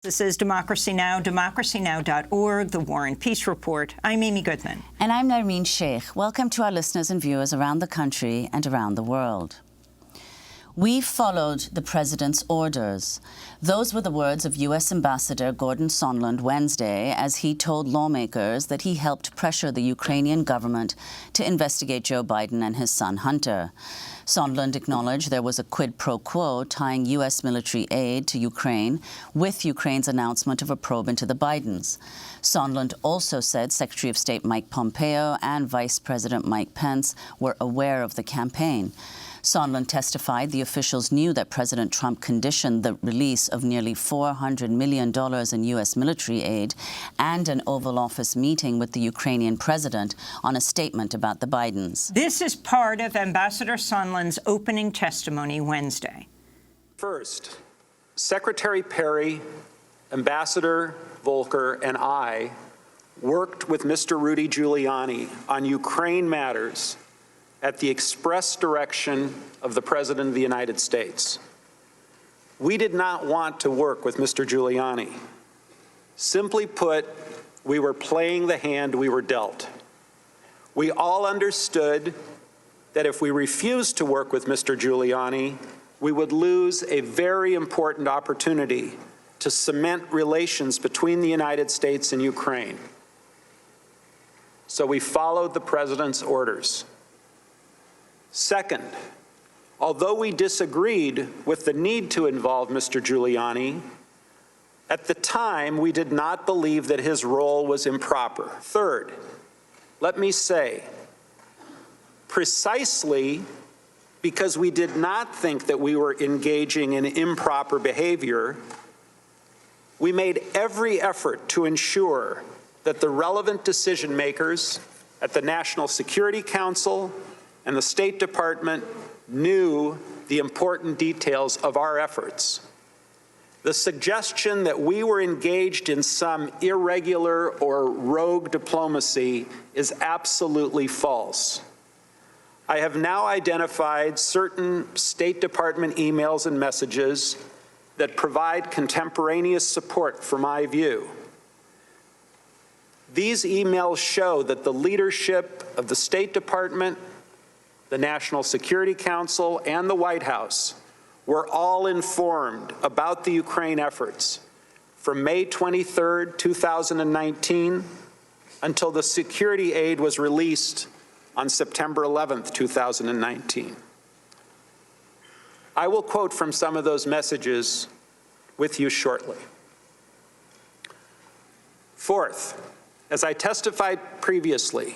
This is Democracy Now!, democracynow.org, The War and Peace Report. I'm Amy Goodman. And I'm Nareen Sheikh. Welcome to our listeners and viewers around the country and around the world. We followed the president's orders. Those were the words of U.S. Ambassador Gordon Sondland Wednesday as he told lawmakers that he helped pressure the Ukrainian government to investigate Joe Biden and his son Hunter. Sondland acknowledged there was a quid pro quo tying U.S. military aid to Ukraine with Ukraine's announcement of a probe into the Bidens. Sondland also said Secretary of State Mike Pompeo and Vice President Mike Pence were aware of the campaign. Sondland testified the officials knew that President Trump conditioned the release of nearly $400 million in U.S. military aid and an Oval Office meeting with the Ukrainian president on a statement about the Bidens. This is part of Ambassador Sondland's opening testimony Wednesday. First, Secretary Perry, Ambassador Volker, and I worked with Mr. Rudy Giuliani on Ukraine matters at the express direction of the President of the United States. We did not want to work with Mr. Giuliani. Simply put, we were playing the hand we were dealt. We all understood that if we refused to work with Mr. Giuliani, we would lose a very important opportunity to cement relations between the United States and Ukraine. So we followed the President's orders. Second, although we disagreed with the need to involve Mr. Giuliani, at the time we did not believe that his role was improper. Third, let me say, precisely because we did not think that we were engaging in improper behavior, we made every effort to ensure that the relevant decision makers at the National Security Council and the State Department knew the important details of our efforts. The suggestion that we were engaged in some irregular or rogue diplomacy is absolutely false. I have now identified certain State Department emails and messages that provide contemporaneous support for my view. These emails show that the leadership of the State Department, the National Security Council, and the White House were all informed about the Ukraine efforts from May 23, 2019, until the security aid was released on September 11, 2019. I will quote from some of those messages with you shortly. Fourth, as I testified previously,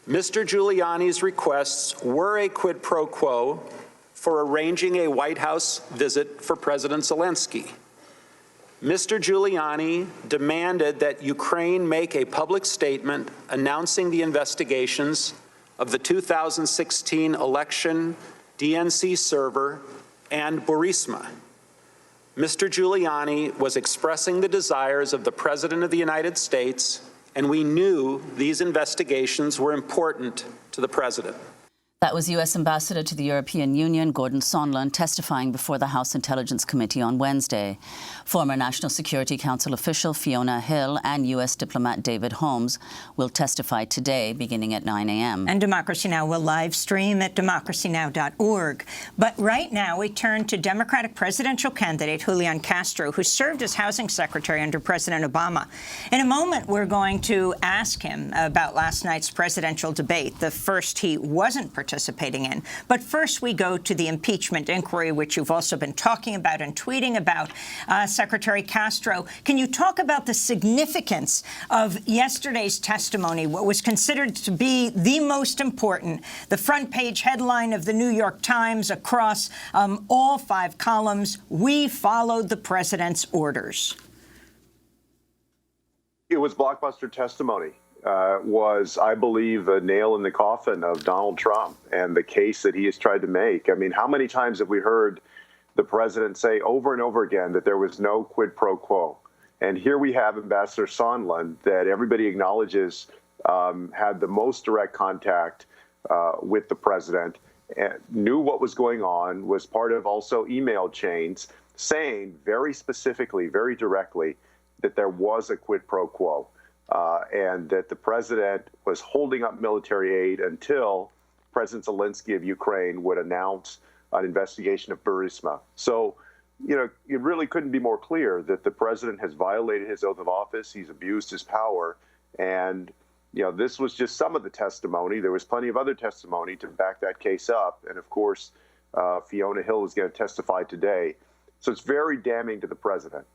Mr. Giuliani's requests were a quid pro quo for arranging a White House visit for President Zelensky. Mr. Giuliani demanded that Ukraine make a public statement announcing the investigations of the 2016 election DNC server and Burisma. Mr. Giuliani was expressing the desires of the President of the United States, and we knew these investigations were important to the President. That was U.S. Ambassador to the European Union Gordon Sondland testifying before the House Intelligence Committee on Wednesday. Former National Security Council official Fiona Hill and U.S. diplomat David Holmes will testify today beginning at 9 a.m. And Democracy Now! Will live stream at democracynow.org. But right now we turn to Democratic presidential candidate Julián Castro, who served as housing secretary under President Obama. In a moment, we're going to ask him about last night's presidential debate, the first he wasn't participating in. But first, we go to the impeachment inquiry, which you've also been talking about and tweeting about. Secretary Castro, can you talk about the significance of yesterday's testimony, what was considered to be the most important, the front page headline of the New York Times across all 5 columns, "We followed the president's orders"? It was blockbuster testimony. Was, I believe, a nail in the coffin of Donald Trump and the case that he has tried to make. I mean, how many times have we heard the president say over and over again that there was no quid pro quo? And here we have Ambassador Sondland, that everybody acknowledges had the most direct contact with the president, knew what was going on, was part of also email chains, saying very specifically, very directly, that there was a quid pro quo and that the president was holding up military aid until President Zelensky of Ukraine would announce an investigation of Burisma. So, you know, it really couldn't be more clear that the president has violated his oath of office. He's abused his power. And, you know, this was just some of the testimony. There was plenty of other testimony to back that case up. And, of course, Fiona Hill is going to testify today. So it's very damning to the president.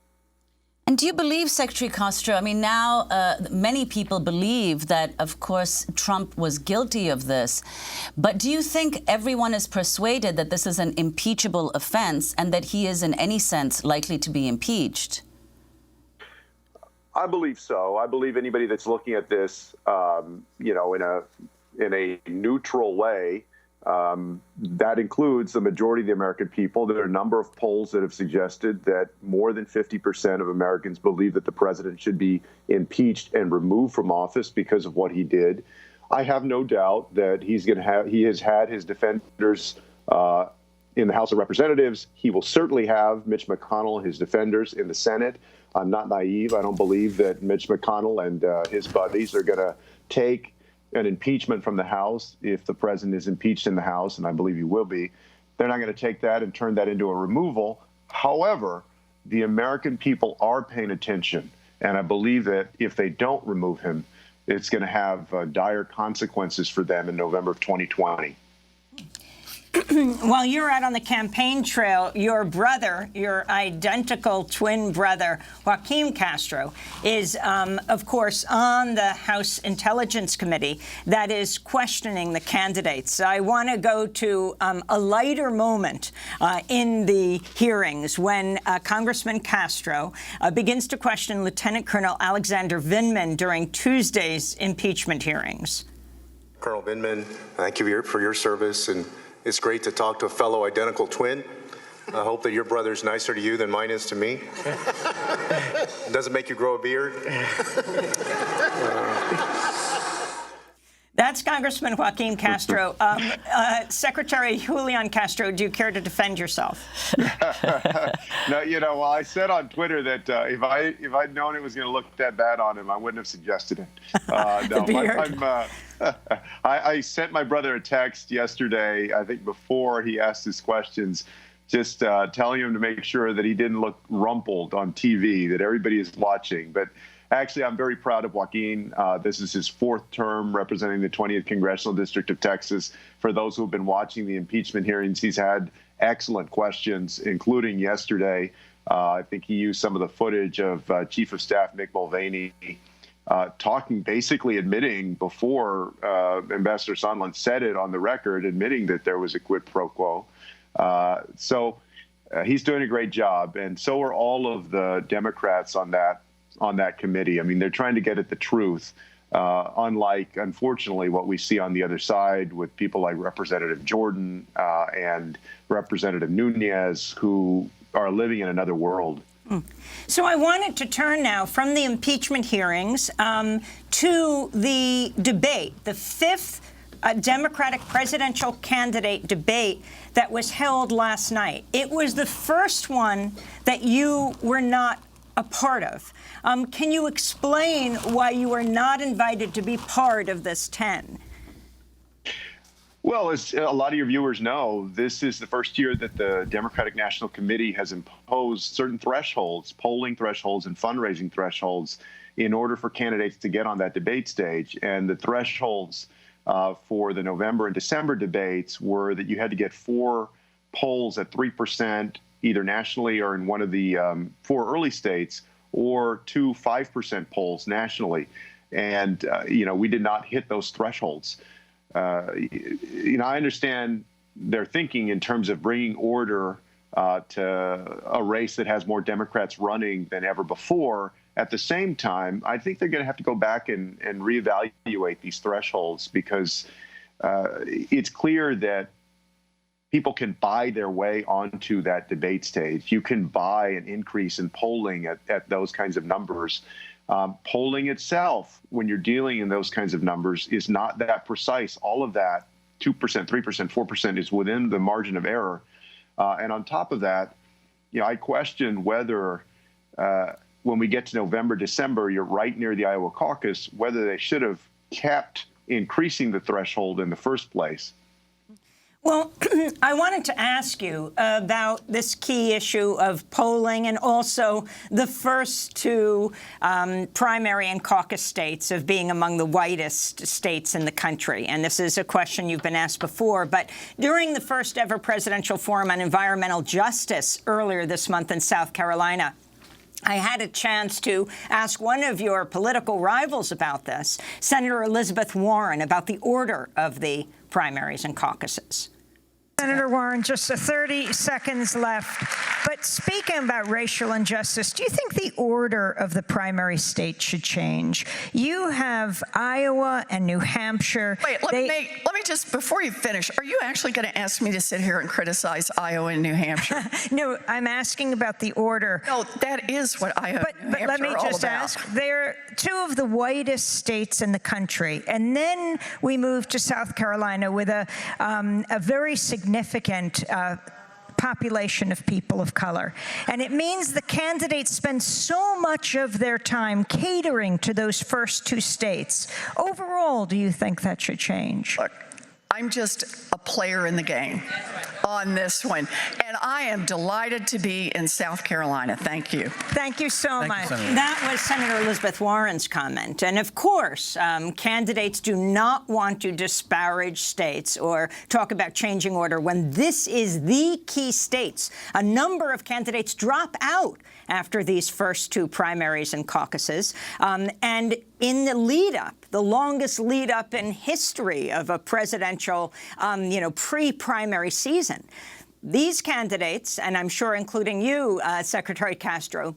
And do you believe, Secretary Castro, I mean, now many people believe that, of course, Trump was guilty of this. But do you think everyone is persuaded that this is an impeachable offense and that he is in any sense likely to be impeached? I believe so. I believe anybody that's looking at this, you know, in a neutral way, that includes the majority of the American people. There are a number of polls that have suggested that more than 50% of Americans believe that the president should be impeached and removed from office because of what he did. I have no doubt that he has had his defenders in the House of Representatives. He will certainly have Mitch McConnell, his defenders in the Senate. I'm not naive. I don't believe that Mitch McConnell and his buddies are going to take an impeachment from the House. If the president is impeached in the House, and I believe he will be, they're not going to take that and turn that into a removal. However, the American people are paying attention, and I believe that if they don't remove him, it's going to have dire consequences for them in November of 2020. While you're out on the campaign trail, your brother, your identical twin brother, Joaquin Castro, is, of course, on the House Intelligence Committee that is questioning the candidates. I want to go to a lighter moment in the hearings when Congressman Castro begins to question Lieutenant Colonel Alexander Vindman during Tuesday's impeachment hearings. Colonel Vindman, thank you for your service, and it's great to talk to a fellow identical twin. I hope that your brother's nicer to you than mine is to me. Doesn't make you grow a beard. That's Congressman Joaquin Castro. Secretary Julián Castro, do you care to defend yourself? No, you know, well, I said on Twitter that if I'd known it was going to look that bad on him, I wouldn't have suggested it. No, I sent my brother a text yesterday, I think before he asked his questions, just telling him to make sure that he didn't look rumpled on TV, that everybody is watching. But actually, I'm very proud of Joaquin. This is his fourth term representing the 20th Congressional District of Texas. For those who have been watching the impeachment hearings, he's had excellent questions, including yesterday. I think he used some of the footage of Chief of Staff Mick Mulvaney talking, basically admitting before Ambassador Sondland said it on the record, admitting that there was a quid pro quo. So he's doing a great job, and so are all of the Democrats on that committee. I mean, they're trying to get at the truth, unlike, unfortunately, what we see on the other side with people like Representative Jordan and Representative Nunez, who are living in another world. So I wanted to turn now from the impeachment hearings to the debate, the fifth Democratic presidential candidate debate that was held last night. It was the first one that you were not a part of. Can you explain why you were not invited to be part of this 10? Well, as a lot of your viewers know, this is the first year that the Democratic National Committee has imposed certain thresholds, polling thresholds and fundraising thresholds, in order for candidates to get on that debate stage. And the thresholds for the November and December debates were that you had to get 4 polls at 3%, either nationally or in one of the 4 early states, or 2 5% polls nationally. And, you know, we did not hit those thresholds. You know, I understand their thinking in terms of bringing order to a race that has more Democrats running than ever before. At the same time, I think they're going to have to go back and reevaluate these thresholds, because it's clear that people can buy their way onto that debate stage. You can buy an increase in polling at those kinds of numbers. Polling itself, when you're dealing in those kinds of numbers, is not that precise. All of that, 2%, 3%, 4%, is within the margin of error. And on top of that, I question whether when we get to November, December, you're right near the Iowa caucus, whether they should have kept increasing the threshold in the first place. Well, I wanted to ask you about this key issue of polling and also the first two primary and caucus states of being among the whitest states in the country. And this is a question you've been asked before. But during the first ever presidential forum on environmental justice earlier this month in South Carolina, I had a chance to ask one of your political rivals about this, Senator Elizabeth Warren, about the order of the primaries and caucuses. Senator Warren, just 30 seconds left. But speaking about racial injustice, do you think the order of the primary states should change? You have Iowa and New Hampshire. Wait, let me just, before you finish, are you actually going to ask me to sit here and criticize Iowa and New Hampshire? No, I'm asking about the order. No, that is what Iowa and New Hampshire let me are all just about. ask, they're two of the whitest states in the country. And then we move to South Carolina with a very significant population of people of color. And it means the candidates spend so much of their time catering to those first two states. Overall, do you think that should change? Look, I'm just a player in the game on this one. And I am delighted to be in South Carolina. Thank you. Thank you so much. That was Senator Elizabeth Warren's comment. And of course, candidates do not want to disparage states or talk about changing order when this is the key states. A number of candidates drop out after these first two primaries and caucuses. And in the lead-up, the longest lead-up in history of a presidential, pre-primary season, these candidates, and I'm sure including you, Secretary Castro,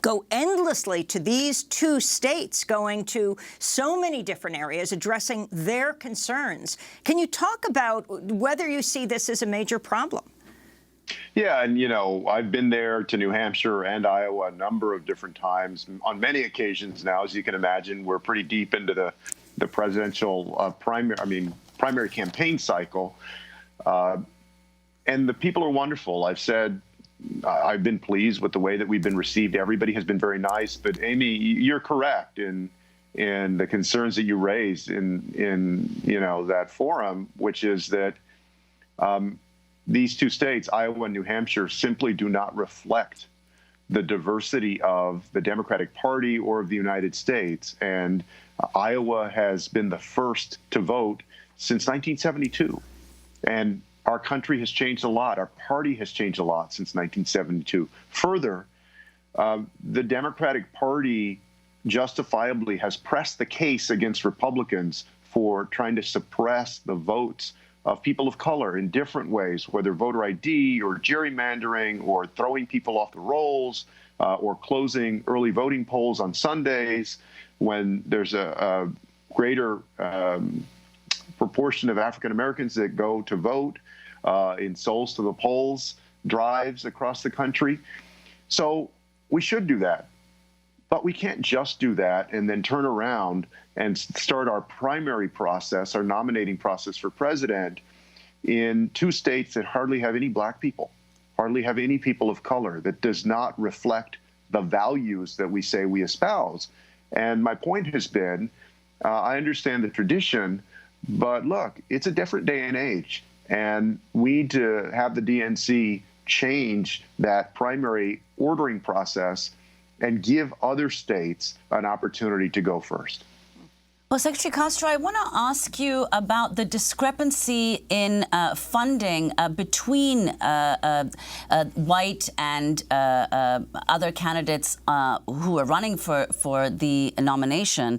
go endlessly to these two states, going to so many different areas, addressing their concerns. Can you talk about whether you see this as a major problem? Yeah, and, I've been there to New Hampshire and Iowa a number of different times. On many occasions now, as you can imagine, we're pretty deep into the presidential primary campaign cycle. And the people are wonderful. I've said I've been pleased with the way that we've been received. Everybody has been very nice. But, Amy, you're correct in the concerns that you raised in that forum, which is that these two states, Iowa and New Hampshire, simply do not reflect the diversity of the Democratic Party or of the United States. And Iowa has been the first to vote since 1972. And our country has changed a lot. Our party has changed a lot since 1972. Further, the Democratic Party justifiably has pressed the case against Republicans for trying to suppress the votes of people of color in different ways, whether voter ID or gerrymandering or throwing people off the rolls or closing early voting polls on Sundays when there's a greater proportion of African Americans that go to vote in Souls to the Polls drives across the country. So we should do that. But we can't just do that and then turn around and start our primary process, our nominating process for president in two states that hardly have any black people, hardly have any people of color, that does not reflect the values that we say we espouse. And my point has been, I understand the tradition, but look, it's a different day and age. And we need to have the DNC change that primary ordering process and give other states an opportunity to go first. Well, Secretary Castro, I want to ask you about the discrepancy in funding between white and other candidates who are running for the nomination.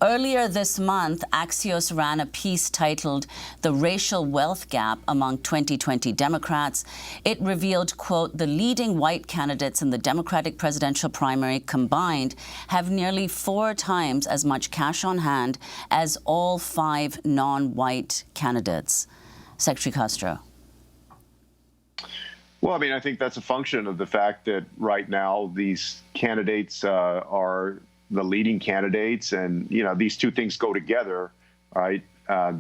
Earlier this month, Axios ran a piece titled "The Racial Wealth Gap Among 2020 Democrats." It revealed, quote, the leading white candidates in the Democratic presidential primary combined have nearly 4 times as much cash on hand as all 5 non-white candidates. Secretary Castro. Well, I mean, I think that's a function of the fact that right now these candidates are the leading candidates, and these two things go together, right?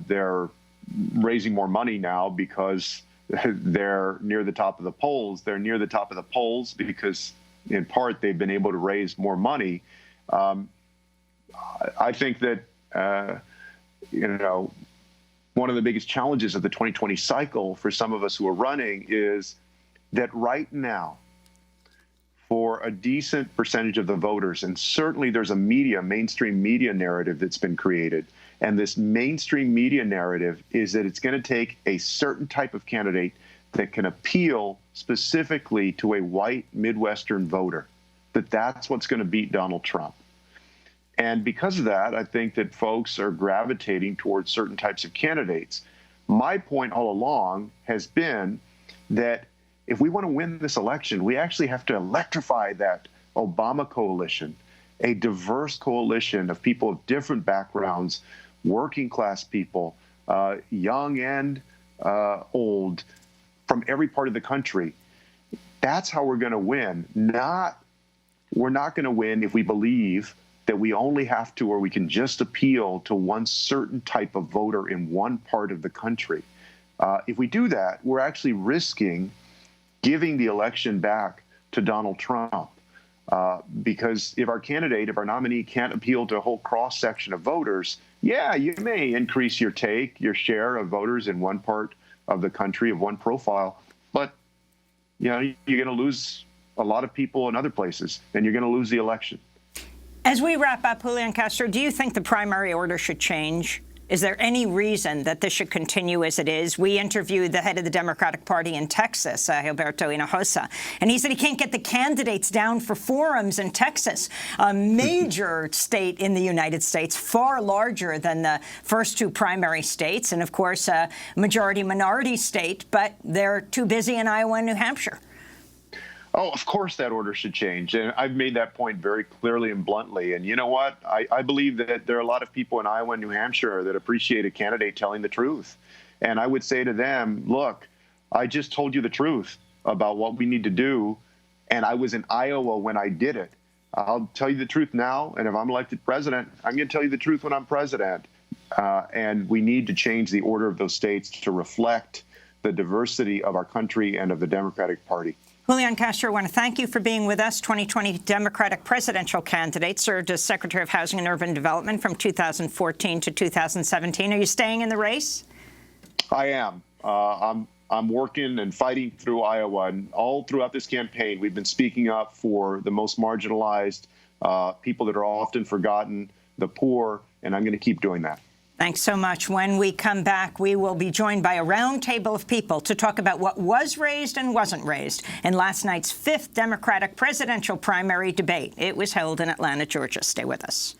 They're raising more money now because they're near the top of the polls. They're near the top of the polls because, in part, they've been able to raise more money. I think that, one of the biggest challenges of the 2020 cycle for some of us who are running is that right now, for a decent percentage of the voters, and certainly there's a mainstream media narrative that's been created, and this mainstream media narrative is that it's going to take a certain type of candidate that can appeal specifically to a white Midwestern voter, that's what's going to beat Donald Trump. And because of that, I think that folks are gravitating towards certain types of candidates. My point all along has been that if we want to win this election, we actually have to electrify that Obama coalition, a diverse coalition of people of different backgrounds, working class people, young and old, from every part of the country. That's how we're going to win. We're not going to win if we believe that we only have to, or we can just appeal to one certain type of voter in one part of the country. If we do that, we're actually risking giving the election back to Donald Trump. Because if our nominee can't appeal to a whole cross-section of voters, yeah, you may increase your share of voters in one part of the country, of one profile, but you're going to lose a lot of people in other places, and you're going to lose the election. As we wrap up, Julián Castro, do you think the primary order should change? Is there any reason that this should continue as it is? We interviewed the head of the Democratic Party in Texas, Gilberto Hinojosa, and he said he can't get the candidates down for forums in Texas, a major state in the United States, far larger than the first two primary states, and of course a majority-minority state, but they're too busy in Iowa and New Hampshire. Oh, of course that order should change. And I've made that point very clearly and bluntly. And you know what? I believe that there are a lot of people in Iowa and New Hampshire that appreciate a candidate telling the truth. And I would say to them, look, I just told you the truth about what we need to do. And I was in Iowa when I did it. I'll tell you the truth now. And if I'm elected president, I'm going to tell you the truth when I'm president. And we need to change the order of those states to reflect the diversity of our country and of the Democratic Party. Julián Castro, I want to thank you for being with us. 2020 Democratic presidential candidate, served as Secretary of Housing and Urban Development from 2014 to 2017. Are you staying in the race? I am. I'm working and fighting through Iowa, and all throughout this campaign, we've been speaking up for the most marginalized, people that are often forgotten, the poor, and I'm going to keep doing that. Thanks so much. When we come back, we will be joined by a round table of people to talk about what was raised and wasn't raised in last night's 5th Democratic presidential primary debate. It was held in Atlanta, Georgia. Stay with us.